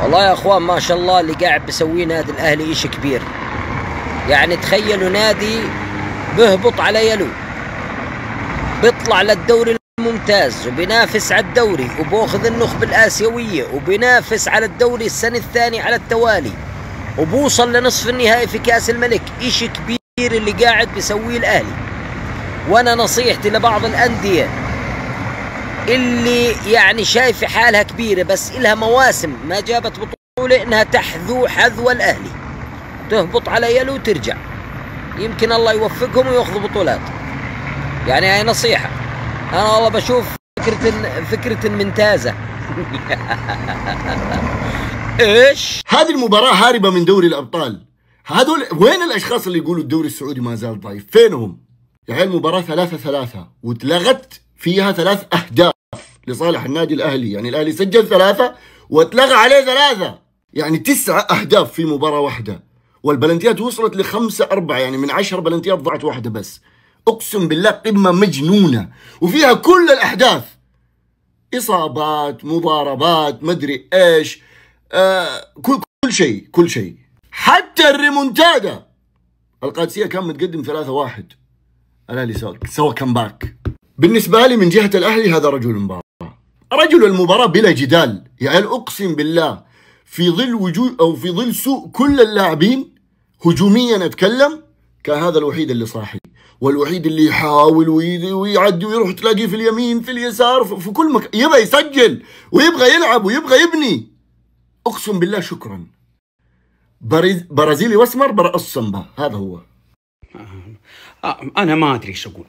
والله يا اخوان ما شاء الله اللي قاعد بسويه نادي الاهلي اشي كبير. يعني تخيلوا نادي بهبط على يلو، بيطلع للدوري الممتاز وبينافس على الدوري وباخذ النخبة الآسيوية وبينافس على الدوري السنة الثانية على التوالي وبوصل لنصف النهائي في كأس الملك. اشي كبير اللي قاعد بسويه الاهلي. وانا نصيحتي لبعض الاندية اللي يعني شايفة حالها كبيرة بس إلها مواسم ما جابت بطولة انها تحذو حذو الاهلي، تهبط على يلو وترجع، يمكن الله يوفقهم وياخذوا بطولات. يعني هاي نصيحة. انا والله بشوف فكرة ممتازة. ايش؟ هذه المباراة هاربة من دوري الابطال. هذول وين الاشخاص اللي يقولوا الدوري السعودي ما زال ضعيف؟ فينهم؟ يعني المباراة 3-3 واتلغت فيها 3 أهداف لصالح النادي الاهلي، يعني الاهلي سجل 3 واتلغى عليه 3، يعني 9 أهداف في مباراة واحدة، والبلنتيات وصلت ل5-4، يعني من 10 بلنتيات ضاعت واحدة بس. اقسم بالله قمة مجنونة، وفيها كل الاحداث، اصابات، مضاربات، مدري ايش، كل شيء. حتى الريمونتادا القادسية كان متقدم 3-1، الاهلي سوى كمباك. بالنسبة لي من جهة الاهلي هذا رجل المباراة، رجل المباراة بلا جدال. يعني اقسم بالله في ظل وجود او في ظل سوء كل اللاعبين هجوميا اتكلم، كان هذا الوحيد اللي صاحي، والوحيد اللي يحاول ويعدي ويروح تلاقيه في اليمين في اليسار في كل مكان، يبغى يسجل ويبغى يلعب ويبغى يبني. اقسم بالله شكرا. برازيلي واسمر برا الصنبا، هذا هو. انا ما ادري ايش اقول،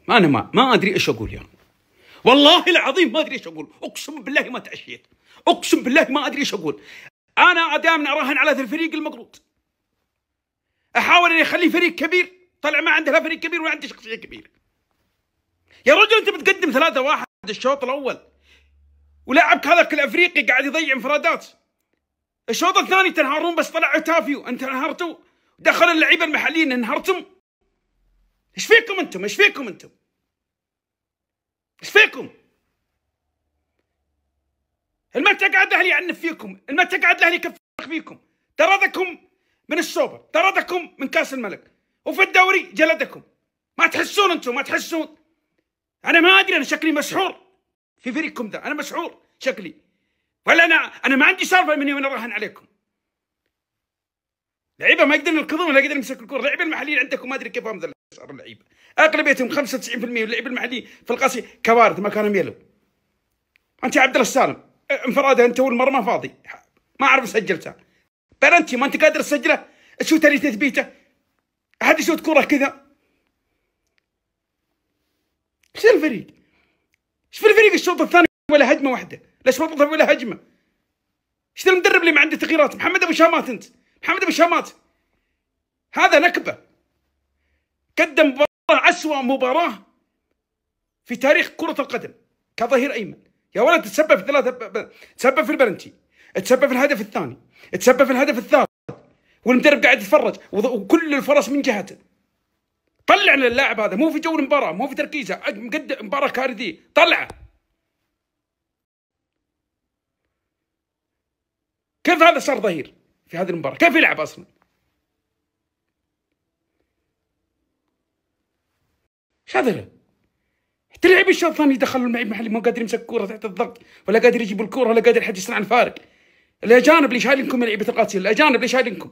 انا ما ادري ايش اقول يا والله العظيم ما ادري ايش اقول، اقسم بالله ما تعشيت، اقسم بالله ما ادري ايش اقول. انا دائما اراهن على هذا الفريق المقروض، احاول اني اخليه فريق كبير، طلع ما عنده لا فريق كبير ولا عنده شخصيه كبيره. يا رجل انت بتقدم 3-1 الشوط الاول، ولاعبك هذاك الافريقي قاعد يضيع انفرادات. الشوط الثاني تنهارون بس طلع عتافيو، انت انهارتوا، دخل اللعيبه المحليين انهارتم. ايش فيكم انتم؟ ايش فيكم انتم؟ ايش فيكم؟ المتى قاعد الاهلي يعنف فيكم؟ المتى قاعد الاهلي يكفخ فيكم؟ طردكم من السوبر، طردكم من كاس الملك، وفي الدوري جلدكم. ما تحسون انتم؟ ما تحسون؟ انا ما ادري، انا شكلي مسحور في فريقكم ذا، انا مسحور شكلي، ولا انا ما عندي سالفه مني وانا راهن عليكم. لعيبه ما يقدرون يركضون ولا يقدرون يمسكوا الكره، اللعيبه المحليين عندكم ما ادري كيف هم صار اللعيبه، اغلبيتهم 95% من اللعيبه المحليين في القاسي كوارث ما كانوا يميلوا. انت يا عبد الله السالم انفراده انت والمره ما فاضي، ما اعرف سجلتها بلنتي ما انت قادر تسجله، تشوت اللي تثبيته، احد يشوت كره كذا. ايش الفريق؟ ايش في الفريق الشوط الثاني ولا هجمه واحده؟ ليش ما تضرب ولا هجمه؟ ايش المدرب اللي ما عنده تغييرات؟ محمد ابو شامات، انت محمد ابو شامات هذا نكبه، قدم مباراه اسوأ مباراه في تاريخ كره القدم كظهير ايمن. يا ولد تسبب في 3، تسبب في البلنتي، تسبب في الهدف الثاني، تسبب في الهدف الثالث، والمدرب قاعد يتفرج وكل الفرص من جهته. طلع للاعب هذا، مو في جو المباراه، مو في تركيزه، مقدم مباراه كارثيه، طلعه. كيف هذا صار ظهير في هذه المباراه؟ كيف يلعب اصلا؟ ايش هذا؟ حتى اللعيبه الشوط الثاني يدخلوا اللعيب المحلي ما قادر يمسك الكوره تحت الضغط، ولا قادر يجيب الكوره، ولا قادر حد يصنع الفارق. الاجانب اللي شايلينكم لعيبه القادسيه، الاجانب اللي شايلينكم.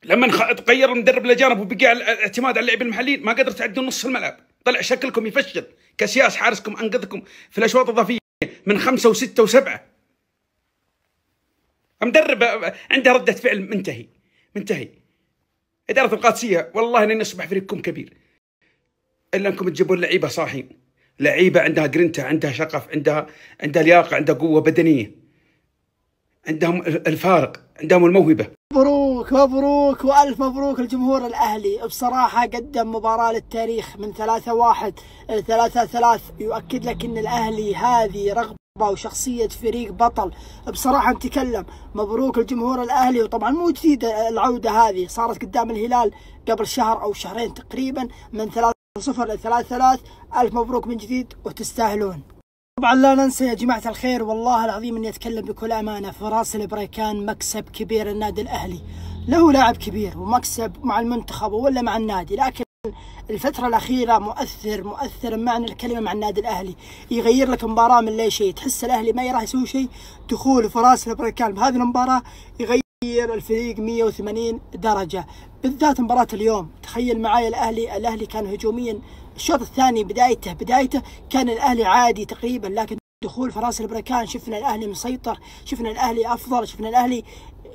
لما تغير المدرب الاجانب وبقي الاعتماد على اللعيبه المحليين ما قدرت تعدون نص الملعب، طلع شكلكم يفشل. كسياس حارسكم انقذكم في الاشواط الاضافيه من 5 و6 و7. مدرب عنده رده فعل منتهي. اداره القادسيه والله لن يصبح فريقكم كبير الا انكم تجيبون لعيبه صاحين، لعيبه عندها جرينتا، عندها شغف، عندها لياقه، عندها قوه بدنيه، عندهم الفارق، عندهم الموهبه. مبروك مبروك والف مبروك لجمهور الاهلي، بصراحه قدم مباراه للتاريخ من 3-1 3-3، يؤكد لك ان الاهلي هذه رغبه وشخصيه فريق بطل. بصراحه نتكلم مبروك لجمهور الاهلي، وطبعا مو جديده العوده هذه، صارت قدام الهلال قبل شهر او شهرين تقريبا من 3-0 ل 3-3. الف مبروك من جديد وتستاهلون. طبعا لا ننسى يا جماعة الخير، والله العظيم اني اتكلم بكل امانة، فراس البريكان مكسب كبير النادي الاهلي، له لاعب كبير ومكسب مع المنتخب ولا مع النادي، لكن الفترة الأخيرة مؤثر بمعنى الكلمة مع النادي الأهلي، يغير لك مباراة من لا شيء، تحس الأهلي ما راح يسوي شيء، دخول فراس البريكان بهذه المباراة يغير الفريق 180 درجة، بالذات مباراة اليوم. تخيل معايا الأهلي كان هجوميا الشوط الثاني بدايته كان الأهلي عادي تقريبا، لكن دخول فراس البريكان شفنا الأهلي مسيطر، شفنا الأهلي أفضل، شفنا الأهلي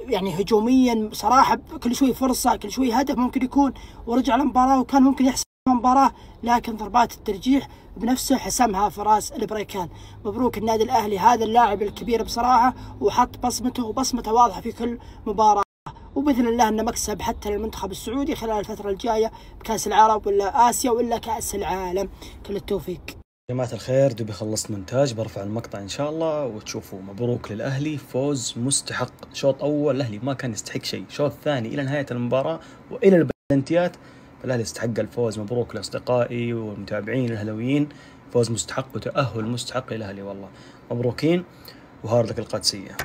يعني هجوميا صراحة كل شوي فرصة، كل شوي هدف ممكن يكون، ورجع المباراة وكان ممكن يحسم المباراة، لكن ضربات الترجيح بنفسه حسمها فراس البريكان. مبروك النادي الأهلي، هذا اللاعب الكبير بصراحة، وحط بصمته واضحة في كل مباراة، وبإذن الله أنه مكسب حتى للمنتخب السعودي خلال الفترة الجاية بكأس العرب ولا آسيا ولا كأس العالم. كل التوفيق. جماعة الخير، دوبي خلصت مونتاج، برفع المقطع إن شاء الله وتشوفوا. مبروك للأهلي، فوز مستحق. شوط أول الأهلي ما كان يستحق شيء، شوط ثاني إلى نهاية المباراة وإلى البلنتيات الأهلي يستحق الفوز. مبروك لأصدقائي والمتابعين الأهلاويين، فوز مستحق وتأهل مستحق للأهلي، والله مبروكين. وهاردك القادسية،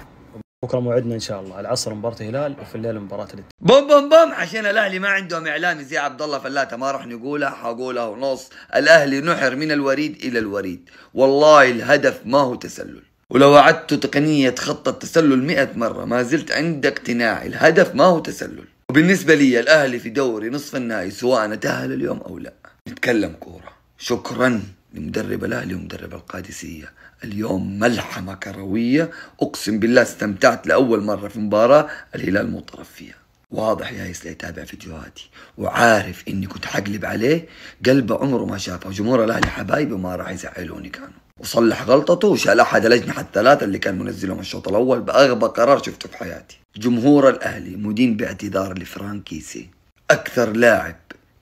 بكره موعدنا ان شاء الله العصر مباراه الهلال، وفي الليل مباراه بوم بوم بوم. عشان الاهلي ما عندهم اعلامي زي عبد الله فلاته ما راح نقولها، حقولها ونص. الاهلي نحر من الوريد الى الوريد، والله الهدف ما هو تسلل، ولو اعدت تقنيه خط التسلل 100 مره ما زلت عند اقتناع الهدف ما هو تسلل. وبالنسبه لي الاهلي في دوري نصف النهائي سواء تأهل اليوم او لا. نتكلم كوره. شكرا لمدرب الاهلي ومدرب القادسيه، اليوم ملحمة كروية، أقسم بالله استمتعت لأول مرة في مباراة الهلال مو طرف فيها. واضح يا اللي يتابع فيديوهاتي وعارف إني كنت حقلب عليه، قلبه عمره ما شافه، وجمهور الأهلي حبايبي وما راح يزعلوني كانوا. وصلح غلطته وشال أحد الأجنحة الثلاثة اللي كان منزلهم الشوط الأول بأغبى قرار شفته في حياتي. جمهور الأهلي مدين باعتذار لفرانكيسي، أكثر لاعب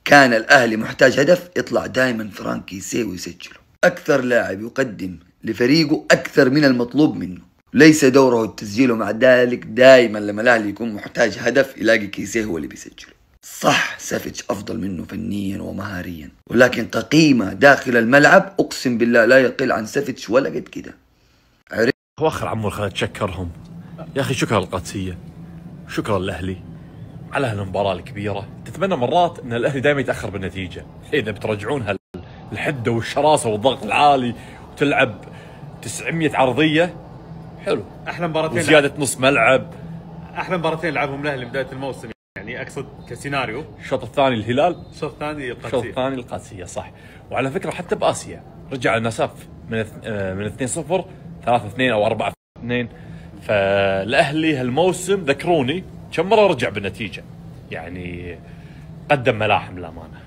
كان الأهلي محتاج هدف يطلع دائما فرانكيسي ويسجله، أكثر لاعب يقدم لفريقه أكثر من المطلوب منه، ليس دوره التسجيل، ومع ذلك دائما لما الأهلي يكون محتاج هدف يلاقي كيسيه هو اللي بيسجله. صح سافيتش أفضل منه فنيا ومهاريا، ولكن كقيمة داخل الملعب أقسم بالله لا يقل عن سافيتش ولا قد كده. وأخر عمور خلينا نتشكرهم يا أخي، شكرا للقادسية، شكرا للأهلي على هالمباراة الكبيرة. تتمنى مرات أن الأهلي دائما يتأخر بالنتيجة، إذا بترجعون هالحدة والشراسة والضغط العالي وتلعب 900 عرضية حلو. احلى مباراتين وزيادة نص ملعب، احلى مباراتين لعبهم الاهلي بداية الموسم، يعني اقصد كسيناريو. الشوط الثاني الهلال، الشوط الثاني القادسية، الشوط الثاني القادسية صح. وعلى فكرة حتى بآسيا رجع المساف من 2-0 3-2 أو 4-2. فالأهلي هالموسم ذكروني كم مرة رجع بالنتيجة، يعني قدم ملاحم للأمانة.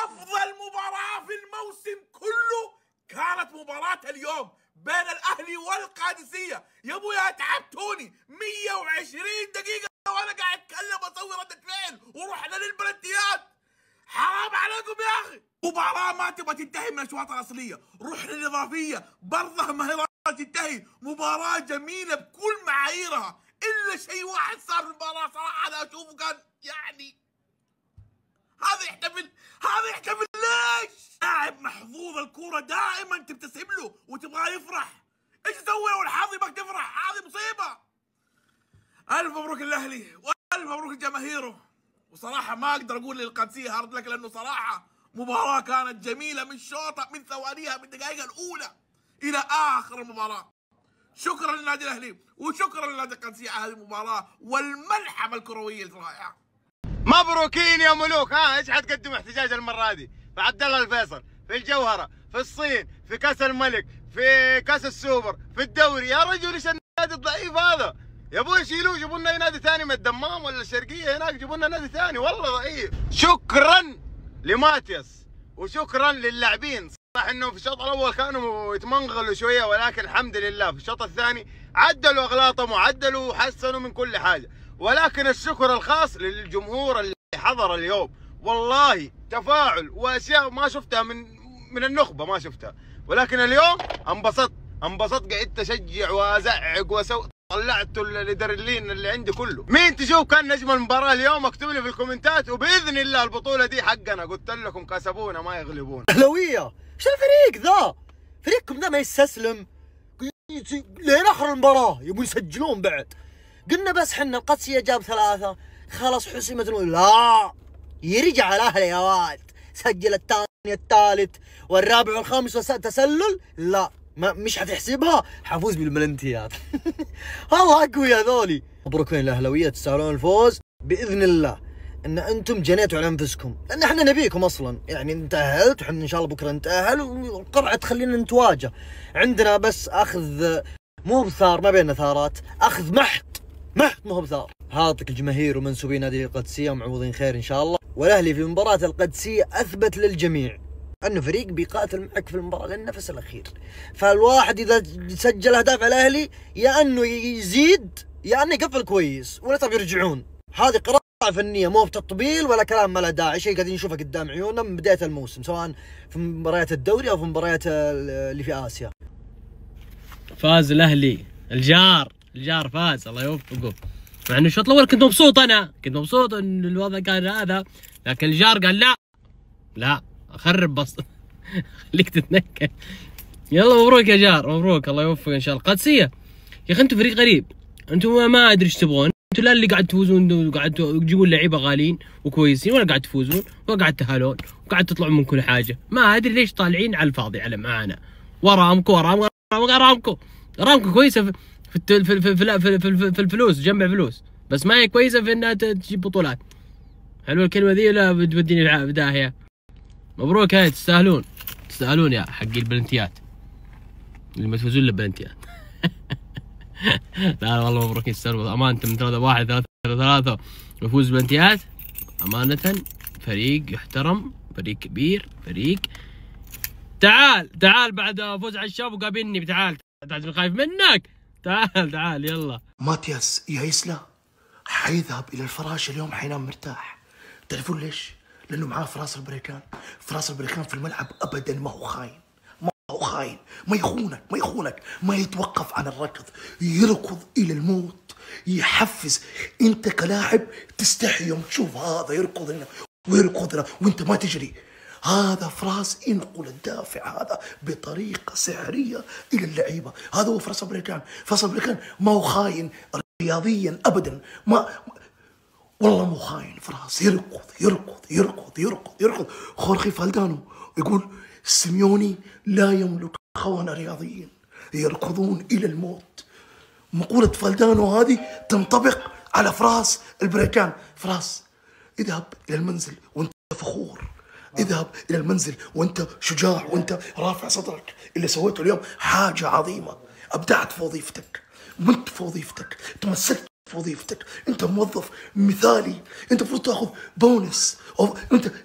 أفضل مباراة في الموسم كله كانت مباراة اليوم بين الأهلي والقادسية. يا ابويا تعبتوني 120 دقيقة وأنا قاعد أتكلم وأسوي ردة فعل، ورحنا للبلنتيات. حرام عليكم يا أخي، مباراة ما تبغى تنتهي من الأشواط الأصلية، رحنا الإضافية برضه ما هي تنتهي. مباراة جميلة بكل معاييرها، إلا شيء واحد صار في المباراة صراحة أنا أشوفه كان يعني هذا يحتفل ليش؟ لاعب محظوظ الكورة دائما تبتسم له وتبغاه يفرح، ايش تسوي لو الحظ يبغاك تفرح؟ هذه مصيبة. ألف مبروك الأهلي وألف مبروك لجماهيره. وصراحة ما أقدر أقول للقادسية هارد لك، لأنه صراحة مباراة كانت جميلة من شوطة من ثوانيها من الدقائق الأولى إلى آخر المباراة. شكرا للنادي الأهلي وشكرا للنادي القادسية على هذه المباراة والملحمة الكروية الرائعة. مبروكين يا ملوك. ايش حتقدموا احتجاج المره دي؟ في عبد الله الفيصل، في الجوهره، في الصين، في كاس الملك، في كاس السوبر، في الدوري. يا رجل ايش النادي الضعيف هذا؟ يا ابوي شيلوه، جيبوا لنا نادي ثاني من الدمام ولا الشرقيه هناك، جيبوا لنا نادي ثاني والله ضعيف. شكرا لماتياس وشكرا للاعبين. صح انه في الشوط الاول كانوا يتمنغلوا شويه، ولكن الحمد لله في الشوط الثاني عدلوا اغلاطهم وعدلوا وحسنوا من كل حاجه. ولكن الشكر الخاص للجمهور اللي حضر اليوم، والله تفاعل واشياء ما شفتها من النخبه ما شفتها. ولكن اليوم انبسطت قعدت اشجع وازعق طلعت الادرينالين اللي عندي كله. مين تشوف كان نجم المباراه اليوم؟ اكتب لي في الكومنتات، وباذن الله البطوله دي حقنا. قلت لكم كسبونا ما يغلبونا. اهلاويه ايش الفريق ذا؟ فريقكم ذا ما يستسلم لين اخر المباراه، يبون يسجلون بعد. قلنا بس حنا القادسيه جاب 3 خلاص حسمت لا، يرجع الاهلي يا واد، سجل الثاني الثالث والرابع والخامس تسلل، لا مش حتحسبها، حفوز بالبلنتيات. والله اقوياء هذولي. مبروكين الاهلاويه، تستاهلون الفوز باذن الله. ان انتم جنيتوا على انفسكم، لان احنا نبيكم اصلا، يعني انت تاهلت وحنا ان شاء الله بكره نتاهل، والقرعه تخلينا نتواجه. عندنا بس اخذ مو بثار، ما بيننا ثارات، اخذ محت ما هو بثار. هاتك الجماهير ومنسوبين نادي القادسيه معوضين خير ان شاء الله. والاهلي في مباراه القادسيه اثبت للجميع انه فريق بيقاتل معك في المباراه للنفس الاخير. فالواحد اذا سجل اهداف على الاهلي يا انه يزيد يا انه يقفل كويس، ولا طب يرجعون. هذه قراءة فنية، مو بتطبيل ولا كلام ما له داعي، شيء قاعدين نشوفه قدام عيوننا من بداية الموسم، سواء في مباريات الدوري او في مباريات اللي في اسيا. فاز الاهلي، الجار فاز، الله يوفقه. مع انه الشوط الاول كنت مبسوط، انا كنت مبسوط ان الوضع كان هذا، لكن الجار قال لا اخرب بس. خليك تتنكد. يلا مبروك يا جار، مبروك، الله يوفقك ان شاء الله. القادسية يا اخي انتم فريق غريب، انتم ما ادري ايش تبغون، انتم لا اللي قاعد تفوزون وقاعد تجيبون لعيبه غاليين وكويسين، ولا قاعد تفوزون ولا قاعد تهالون وقاعد تطلعون من كل حاجه، ما ادري ليش طالعين على الفاضي على معانا. ارامكو كويسه في الفلوس، تجمع فلوس، بس ما هي كويسه في انها تجيب بطولات. حلوه الكلمه ذي لا بتوديني في داهيه. مبروك، هاي تستاهلون يا حق البلنتيات اللي ما تفوزون الا بلنتيات. لا والله مبروك، يستاهلون امانه. من 3-1 3-3 وفوز بلنتيات، امانه فريق يحترم، فريق كبير، فريق. تعال بعد فوز على الشباب وقابلني، تعال خايف منك، تعال يلا. ماتياس يا إسلا حيذهب الى الفراش اليوم، حينام مرتاح. تعرفون ليش؟ لانه معاه فراس البريكان في الملعب ابدا ما هو خاين، ما يخونك، ما يتوقف عن الركض، يركض الى الموت، يحفز. انت كلاعب تستحي يوم تشوف هذا يركض هنا ويركض هنا وانت ما تجري. هذا فراس ينقل الدافع هذا بطريقه سحريه الى اللعيبه. هذا هو فراس البريكان ما هو خاين رياضيا ابدا، والله مو خاين. فراس يركض. خورخي فالدانو يقول سيميوني لا يملك خونة رياضيا، يركضون الى الموت. مقولة فالدانو هذه تنطبق على فراس البريكان. فراس اذهب الى المنزل وانت فخور، اذهب الى المنزل وانت شجاع، وانت رافع صدرك. اللي سويته اليوم حاجة عظيمة، ابدعت في وظيفتك، مت في وظيفتك، تمسكت في وظيفتك، انت موظف مثالي، انت المفروض تاخذ بونس.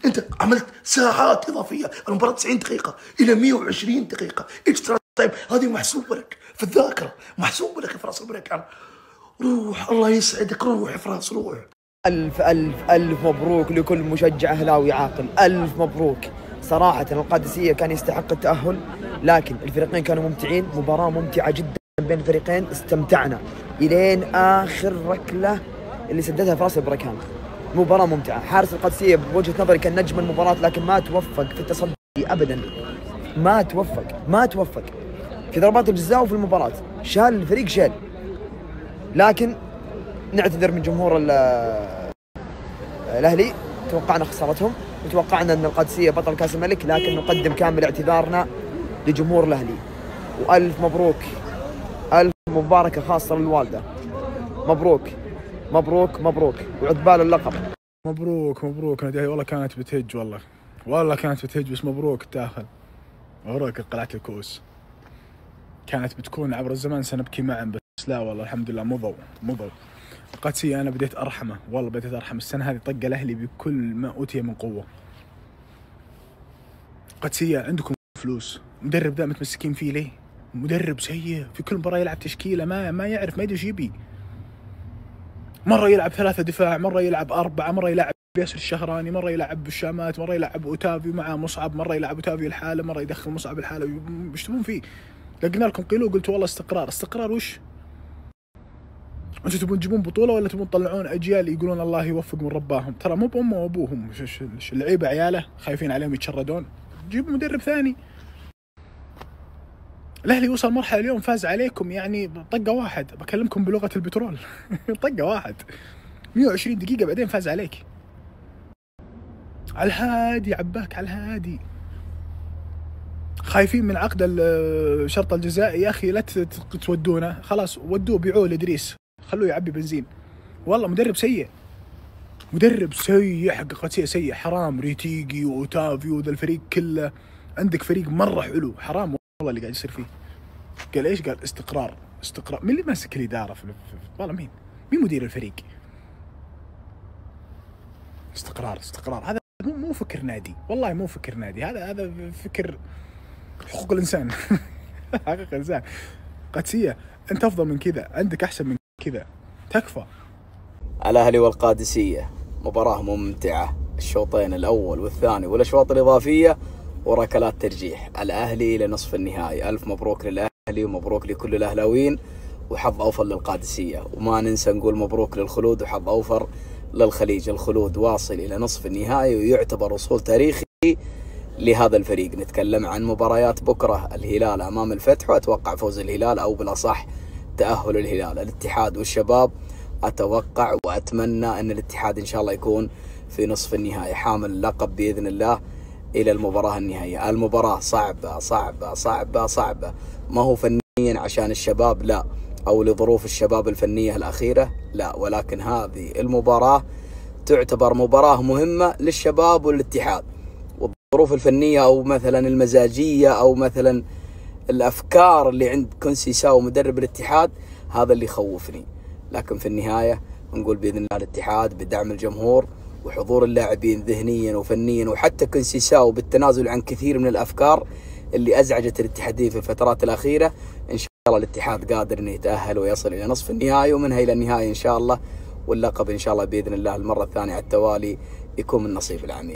انت عملت ساعات اضافيه، المباراه 90 دقيقه الى 120 دقيقه اكسترا تايم، هذه محسوبه لك في الذاكره، محسوبه لك يا فراس البريكان. روح، الله يسعدك، روح يا فراس، روح. ألف مبروك لكل مشجع أهلاوي عاقل، ألف مبروك. صراحة القادسية كان يستحق التأهل، لكن الفريقين كانوا ممتعين، مباراة ممتعة جدا بين الفريقين، استمتعنا إلين آخر ركلة اللي سددها فراس البريكان. مباراة ممتعة. حارس القادسية بوجهة نظري كان نجم المباراة، لكن ما توفق في التصدي أبدا، ما توفق في ضربات الجزاء وفي المباراة. شال الفريق شال، لكن نعتذر من جمهور الأهلي، توقعنا خسارتهم وتوقعنا أن القادسية بطل كأس الملك، لكن نقدم كامل اعتذارنا لجمهور الأهلي. وألف مبروك، ألف مباركة خاصة للوالدة. مبروك وعقبال اللقب. مبروك والله كانت بتهج، والله كانت بتهج، بس مبروك التأهل، مبروك قلعة الكؤوس. كانت بتكون عبر الزمان سنبكي معا، بس لا والله الحمد لله مضوا. القادسية أنا بديت أرحمه، والله بديت أرحم. السنة هذه طق الأهلي بكل ما أوتي من قوة. القادسية عندكم فلوس، مدرب ذا متمسكين فيه ليه؟ مدرب سيء، في كل مباراة يلعب تشكيلة ما يعرف، ما يدري ايش يبي. مرة يلعب 3 دفاع، مرة يلعب 4، مرة يلعب ياسر الشهراني، مرة يلعب بالشامات، مرة يلعب أوتافيو مع مصعب، مرة يلعب أوتافيو الحالة، مرة يدخل مصعب الحالة. ايش تبون فيه؟ لقينا لكم قيلوا، قلت والله استقرار وش؟ انتم تبون تجيبون بطولة ولا تبون تطلعون أجيال يقولون الله يوفق من رباهم؟ ترى مو بأمه وأبوهم، اللعيبة عياله خايفين عليهم يتشردون، جيبوا مدرب ثاني. الاهلي وصل مرحله اليوم فاز عليكم يعني طقه واحد، بكلمكم بلغه البترول طقه واحد 120 دقيقه بعدين فاز عليك على الهادي، عباك على الهادي. خايفين من عقد الشرط الجزائي يا اخي، لا تودونه، خلاص ودوه بيعوه لادريس، خلوه يعبي بنزين. والله مدرب سيء، مدرب سيء، حق قادسية سيء، حرام. ريتيجي واوتافيو وذا الفريق كله، عندك فريق مره حلو، حرام والله اللي قاعد يصير فيه. قال ايش؟ قال استقرار. مين اللي ماسك الاداره والله مين مدير الفريق؟ استقرار هذا مو فكر نادي، والله مو فكر نادي، هذا فكر حقوق الانسان حقوق الانسان. قادسية انت افضل من كذا، عندك احسن من كذا، تكفى. الاهلي والقادسية مباراة ممتعة، الشوطين الاول والثاني والاشواط الاضافية وركلات ترجيح. الاهلي لنصف النهائي، الف مبروك للاهلي ومبروك لكل الاهلاويين، وحظ اوفر للقادسية. وما ننسى نقول مبروك للخلود وحظ اوفر للخليج. الخلود واصل الى نصف النهائي ويعتبر وصول تاريخي لهذا الفريق. نتكلم عن مباريات بكرة، الهلال امام الفتح، واتوقع فوز الهلال او بالاصح تأهل الهلال. الاتحاد والشباب اتوقع واتمنى ان الاتحاد ان شاء الله يكون في نصف النهائي حامل اللقب باذن الله الى المباراة النهائية. المباراة صعبة صعبة صعبة صعبة، ما هو فنيا عشان الشباب لا، او لظروف الشباب الفنية الاخيرة لا، ولكن هذه المباراة تعتبر مباراة مهمة للشباب والاتحاد. والظروف الفنية او مثلا المزاجية او مثلا الافكار اللي عند كونسيساو مدرب الاتحاد هذا اللي يخوفني. لكن في النهاية نقول بإذن الله الاتحاد بدعم الجمهور وحضور اللاعبين ذهنيا وفنيا، وحتى كونسيساو بالتنازل عن كثير من الأفكار اللي أزعجت الاتحادين في الفترات الأخيرة، إن شاء الله الاتحاد قادر أنه يتأهل ويصل إلى نصف النهائي ومنها إلى النهائي إن شاء الله، واللقب إن شاء الله بإذن الله المرة الثانية على التوالي يكون من نصيب العميد.